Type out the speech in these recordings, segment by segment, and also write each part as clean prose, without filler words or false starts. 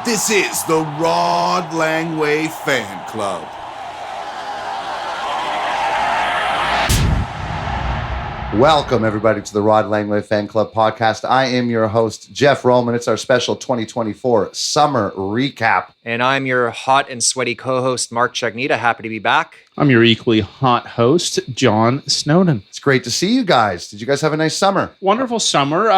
This is the Rod Langway Fan Club. Welcome, everybody, to the Rod Langway Fan Club podcast. I am your host, Jeff Roman. It's our special 2024 summer recap. And I'm your hot and sweaty co-host, Mark Chagnita. Happy to be back. I'm your equally hot host, John Snowden. It's great to see you guys. Did you guys have a nice summer? Wonderful summer.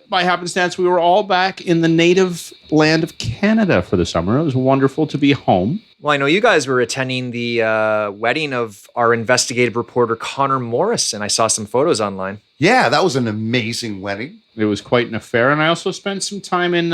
By happenstance, we were all back in the native land of Canada for the summer. It was wonderful to be home. Well, I know you guys were attending the wedding of our investigative reporter, Connor Morrison. I saw some photos online. Yeah, that was an amazing wedding. It was quite an affair. And I also spent some time in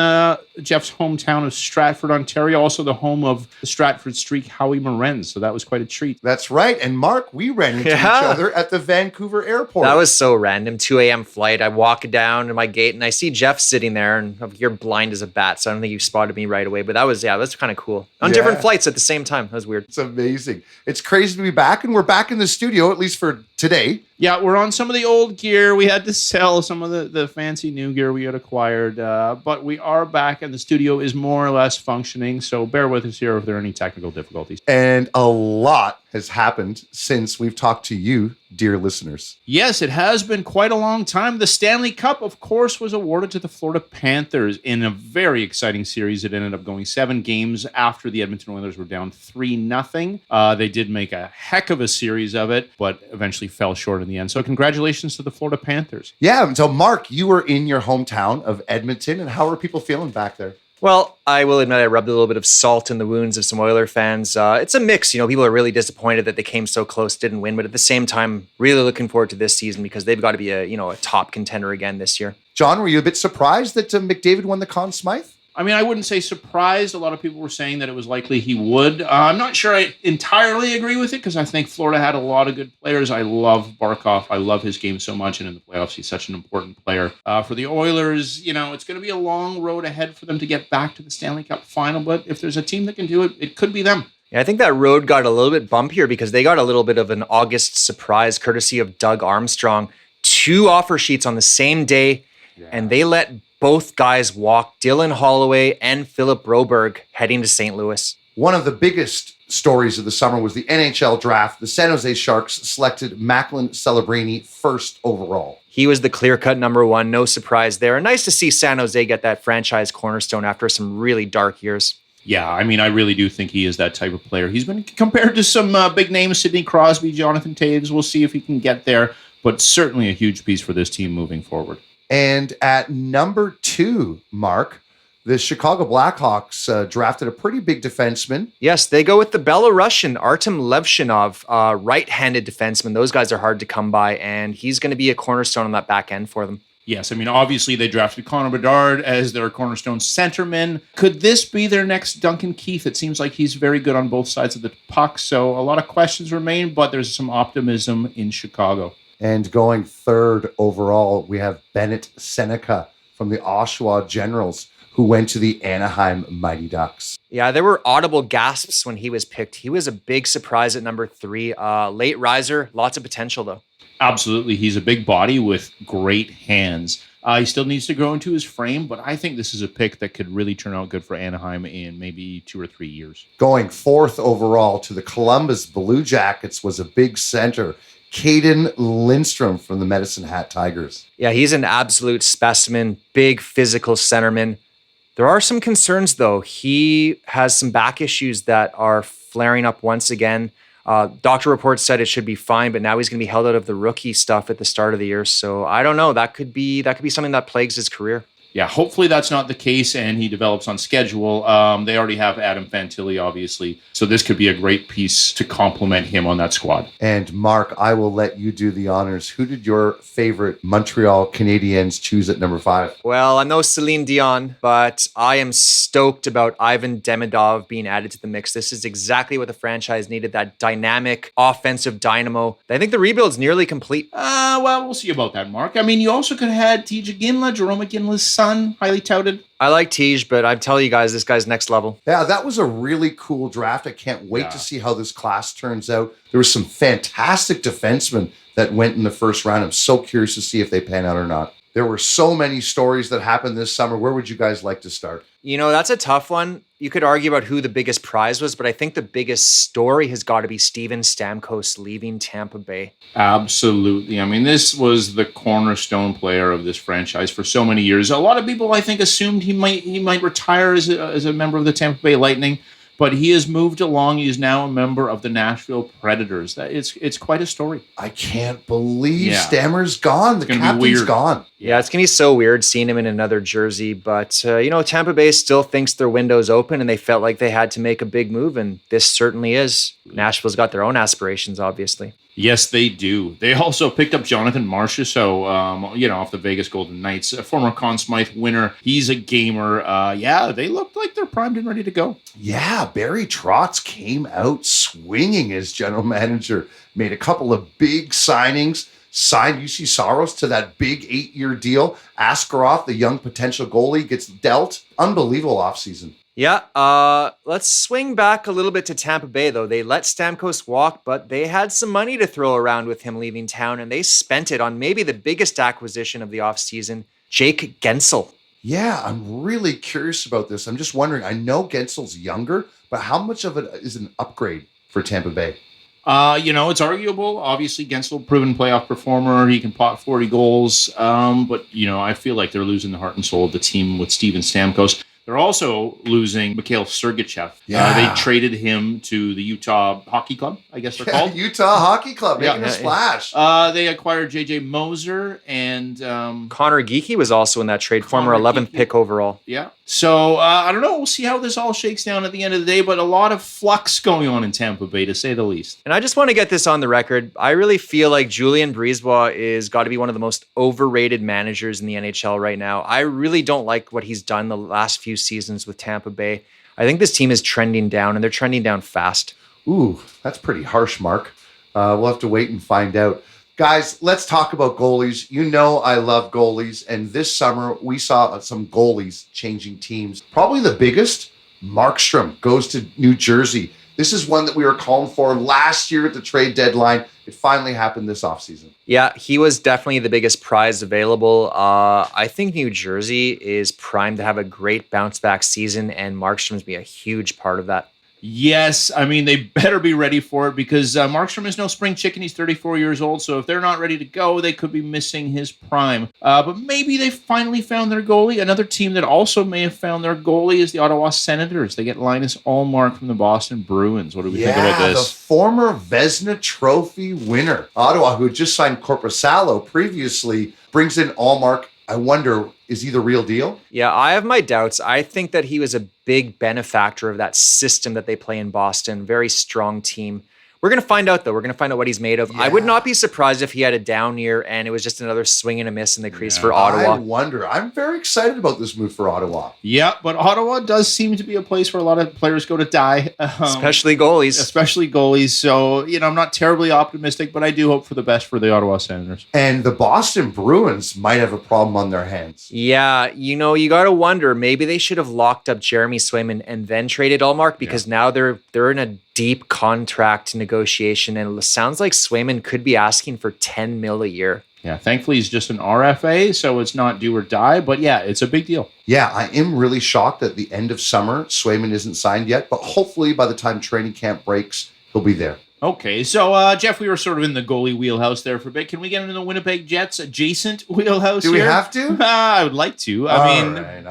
Jeff's hometown of Stratford, Ontario, also the home of the Stratford Streak Howie Morenz. So that was quite a treat. That's right. And Mark, we ran into each other at the Vancouver airport. That was so random. 2 a.m. flight. I walk down to my gate and I see Jeff sitting there, and you're blind as a bat, so I don't think you spotted me right away. But that's kind of cool. On different flights at the same time. That was weird. It's amazing. It's crazy to be back, and we're back in the studio, at least for today. Yeah, we're on some of the old gear. We had to sell some of the fancy new gear we had acquired, but we are back, and the studio is more or less functioning, so bear with us here if there are any technical difficulties. And a lot has happened since we've talked to you, dear listeners. Yes, it has been quite a long time. The Stanley Cup, of course, was awarded to the Florida Panthers in a very exciting series. It ended up going 7 games after the Edmonton Oilers were down 3-0. They did make a heck of a series of it, but eventually fell short in the end. So congratulations to the Florida Panthers. Yeah, so Mark, you were in your hometown of Edmonton, and how are people feeling back there? Well, I will admit I rubbed a little bit of salt in the wounds of some Oiler fans. It's a mix. People are really disappointed that they came so close, didn't win, but at the same time, really looking forward to this season because they've got to be a top contender again this year. John, were you a bit surprised that McDavid won the Conn Smythe? I mean, I wouldn't say surprised. A lot of people were saying that it was likely he would. I'm not sure I entirely agree with it because I think Florida had a lot of good players. I love Barkov. I love his game so much. And in the playoffs, he's such an important player. For the Oilers, it's going to be a long road ahead for them to get back to the Stanley Cup final. But if there's a team that can do it, it could be them. Yeah, I think that road got a little bit bumpier because they got a little bit of an August surprise courtesy of Doug Armstrong. 2 offer sheets on the same day, and they let both guys walk, Dylan Holloway and Philip Broberg, heading to St. Louis. One of the biggest stories of the summer was the NHL draft. The San Jose Sharks selected Macklin Celebrini first overall. He was the clear-cut number 1, no surprise there. And nice to see San Jose get that franchise cornerstone after some really dark years. Yeah, I mean, I really do think he is that type of player. He's been compared to some big names, Sidney Crosby, Jonathan Toews. We'll see if he can get there, but certainly a huge piece for this team moving forward. And at number 2, Mark, the Chicago Blackhawks drafted a pretty big defenseman. Yes, they go with the Belarusian Artem Levshinov, right-handed defenseman. Those guys are hard to come by, and he's going to be a cornerstone on that back end for them. Yes, I mean, obviously they drafted Connor Bedard as their cornerstone centerman. Could this be their next Duncan Keith? It seems like he's very good on both sides of the puck, so a lot of questions remain, but there's some optimism in Chicago. And going 3rd overall, we have Bennett Seneca from the Oshawa Generals, who went to the Anaheim Mighty Ducks. Yeah, there were audible gasps when he was picked. He was a big surprise at number 3. Late riser, lots of potential, though. Absolutely. He's a big body with great hands. He still needs to grow into his frame, but I think this is a pick that could really turn out good for Anaheim in maybe 2 or 3 years. Going 4th overall to the Columbus Blue Jackets was a big center, Caden Lindstrom from the Medicine Hat Tigers. Yeah, he's an absolute specimen, big physical centerman. There are some concerns, though. He has some back issues that are flaring up once again. Doctor reports said it should be fine, but now he's going to be held out of the rookie stuff at the start of the year. So I don't know. That could be something that plagues his career. Yeah, hopefully that's not the case and he develops on schedule. They already have Adam Fantilli, obviously. So this could be a great piece to complement him on that squad. And Mark, I will let you do the honors. Who did your favorite Montreal Canadiens choose at number 5? Well, I'm no Celine Dion, but I am stoked about Ivan Demidov being added to the mix. This is exactly what the franchise needed, that dynamic offensive dynamo. I think the rebuild's nearly complete. Well, we'll see about that, Mark. I mean, you also could have had TJ Ginla, Jerome McGinley's son, highly touted. I like Tej, but I'm telling you guys, this guy's next level. Yeah, that was a really cool draft. I can't wait to see how this class turns out. There were some fantastic defensemen that went in the first round. I'm so curious to see if they pan out or not. There were so many stories that happened this summer. Where would you guys like to start? That's a tough one. You could argue about who the biggest prize was, but I think the biggest story has got to be Steven Stamkos leaving Tampa Bay. Absolutely. I mean, this was the cornerstone player of this franchise for so many years. A lot of people, I think, assumed he might retire as a member of the Tampa Bay Lightning, but he has moved along. He is now a member of the Nashville Predators. It's quite a story. I can't believe Stammer's gone. The captain's gone. Yeah, it's going to be so weird seeing him in another jersey. But, Tampa Bay still thinks their window's open, and they felt like they had to make a big move, and this certainly is. Nashville's got their own aspirations, obviously. Yes, they do. They also picked up Jonathan Marchessault, off the Vegas Golden Knights, a former Conn Smythe winner. He's a gamer. They looked like they're primed and ready to go. Yeah, Barry Trotz came out swinging as general manager, made a couple of big signings, signed UC Saros to that big 8-year deal. Askarov, the young potential goalie, gets dealt. Unbelievable offseason. Yeah, let's swing back a little bit to Tampa Bay, though. They let Stamkos walk, but they had some money to throw around with him leaving town, and they spent it on maybe the biggest acquisition of the offseason, Jake Gensel. Yeah, I'm really curious about this. I'm just wondering, I know Gensel's younger, but how much of it is an upgrade for Tampa Bay? It's arguable. Obviously, Gensel, proven playoff performer. He can pot 40 goals. But I feel like they're losing the heart and soul of the team with Steven Stamkos. They're also losing Mikhail Sergachev. Yeah. They traded him to the Utah Hockey Club, I guess they're called. Utah Hockey Club, making a splash. They acquired J.J. Moser and... Connor Geekie was also in that trade, former 11th pick overall. Yeah. So, I don't know. We'll see how this all shakes down at the end of the day, but a lot of flux going on in Tampa Bay, to say the least. And I just want to get this on the record. I really feel like Julien Brisebois is got to be one of the most overrated managers in the NHL right now. I really don't like what he's done the last few seasons with Tampa Bay. I think this team is trending down, and they're trending down fast. Ooh, that's pretty harsh, Mark. We'll have to wait and find out. Guys, let's talk about goalies. You know I love goalies, and this summer we saw some goalies changing teams. Probably the biggest, Markstrom goes to New Jersey. This is one that we were calling for last year at the trade deadline. It finally happened this offseason. Yeah, he was definitely the biggest prize available. I think New Jersey is primed to have a great bounce-back season, and Markstrom's be a huge part of that. Yes, I mean, they better be ready for it because Markstrom is no spring chicken. He's 34 years old, so if they're not ready to go, they could be missing his prime. But maybe they finally found their goalie. Another team that also may have found their goalie is the Ottawa Senators. They get Linus Ullmark from the Boston Bruins. What do we think about this? The former Vezina Trophy winner. Ottawa, who had just signed Korpisalo previously, brings in Ullmark. I wonder, is he the real deal? Yeah, I have my doubts. I think that he was a big benefactor of that system that they play in Boston. Very strong team. We're going to find out, though. We're going to find out what he's made of. Yeah. I would not be surprised if he had a down year and it was just another swing and a miss in the crease for Ottawa. I wonder. I'm very excited about this move for Ottawa. Yeah, but Ottawa does seem to be a place where a lot of players go to die. Especially goalies. So, I'm not terribly optimistic, but I do hope for the best for the Ottawa Senators. And the Boston Bruins might have a problem on their hands. Yeah, you got to wonder, maybe they should have locked up Jeremy Swayman and then traded Ullmark because now they're in a deep contract negotiation, and it sounds like Swayman could be asking for $10 million a year. Yeah, thankfully he's just an RFA, so it's not do or die, but yeah, it's a big deal. Yeah, I am really shocked that the end of summer, Swayman isn't signed yet, but hopefully by the time training camp breaks, he'll be there. Okay, so Jeff, we were sort of in the goalie wheelhouse there for a bit. Can we get into the Winnipeg Jets adjacent wheelhouse here? Do we have to? I would like to.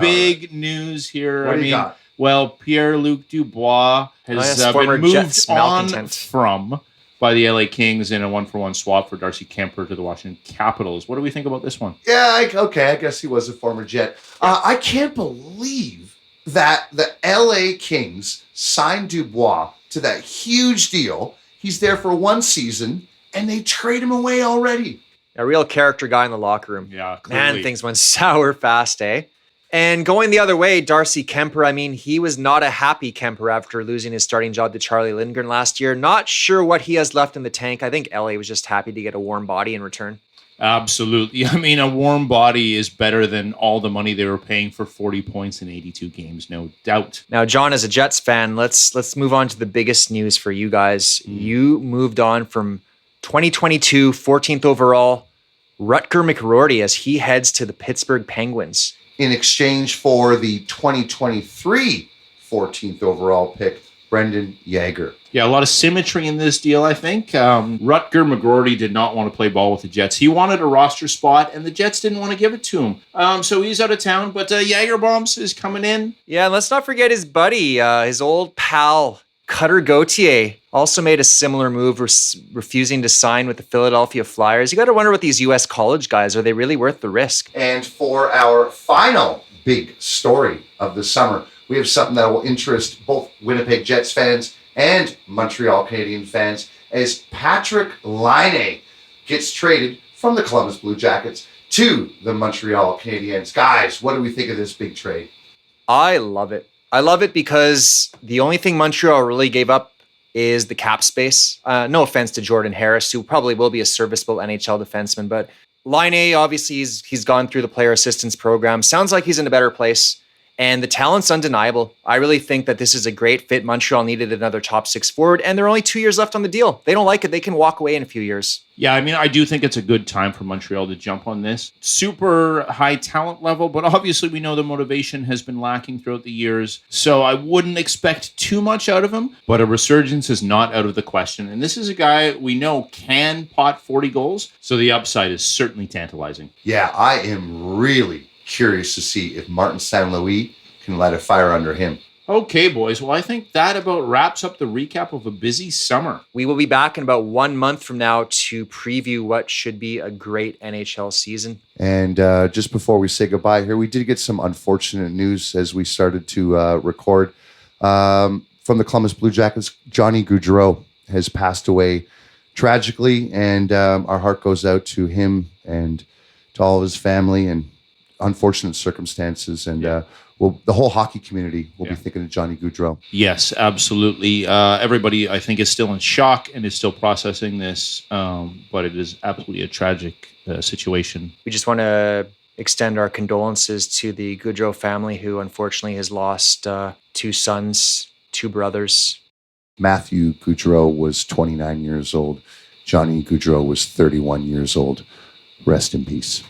Big news here. What do you got? Well, Pierre-Luc Dubois has been moved on from by the LA Kings in a 1-for-1 swap for Darcy Kemper to the Washington Capitals. What do we think about this one? Yeah, I guess he was a former Jet. I can't believe that the LA Kings signed Dubois to that huge deal. He's there for one season, and they trade him away already. A real character guy in the locker room. Yeah, clearly. Man, things went sour fast, eh? And going the other way, Darcy Kemper, he was not a happy Kemper after losing his starting job to Charlie Lindgren last year. Not sure what he has left in the tank. I think LA was just happy to get a warm body in return. Absolutely. A warm body is better than all the money they were paying for 40 points in 82 games, no doubt. Now, John, as a Jets fan, let's move on to the biggest news for you guys. You moved on from 2022 14th overall Rutger McRory as he heads to the Pittsburgh Penguins. In exchange for the 2023 14th overall pick, Brendan Yager. Yeah, a lot of symmetry in this deal, I think. Rutger McGroarty did not want to play ball with the Jets. He wanted a roster spot, and the Jets didn't want to give it to him. So he's out of town, but Jagerbombs is coming in. Yeah, and let's not forget his buddy, his old pal, Cutter Gauthier, also made a similar move, refusing to sign with the Philadelphia Flyers. You got to wonder what these U.S. college guys, are they really worth the risk? And for our final big story of the summer, we have something that will interest both Winnipeg Jets fans and Montreal Canadiens fans, as Patrick Laine gets traded from the Columbus Blue Jackets to the Montreal Canadiens. Guys, what do we think of this big trade? I love it. I love it because the only thing Montreal really gave up is the cap space. No offense to Jordan Harris, who probably will be a serviceable NHL defenseman, but Laine, obviously, he's gone through the player assistance program. Sounds like he's in a better place. And the talent's undeniable. I really think that this is a great fit. Montreal needed another top six forward, and there are only 2 years left on the deal. They don't like it. They can walk away in a few years. Yeah, I mean, I do think it's a good time for Montreal to jump on this. Super high talent level, but obviously we know the motivation has been lacking throughout the years. So I wouldn't expect too much out of him, but a resurgence is not out of the question. And this is a guy we know can pot 40 goals, so the upside is certainly tantalizing. Yeah, I am really curious to see if Martin St. Louis can light a fire under him. Okay, boys. Well, I think that about wraps up the recap of a busy summer. We will be back in about 1 month from now to preview what should be a great NHL season. And just before we say goodbye here, we did get some unfortunate news as we started to record. From the Columbus Blue Jackets, Johnny Gaudreau has passed away tragically, and our heart goes out to him and to all of his family and unfortunate circumstances. And the whole hockey community will be thinking of Johnny Gaudreau. Yes, absolutely. Everybody, I think, is still in shock and is still processing this, but it is absolutely a tragic situation. We just want to extend our condolences to the Gaudreau family, who unfortunately has lost 2 sons, 2 brothers. Matthew Gaudreau was 29 years old. Johnny Gaudreau was 31 years old. Rest in peace.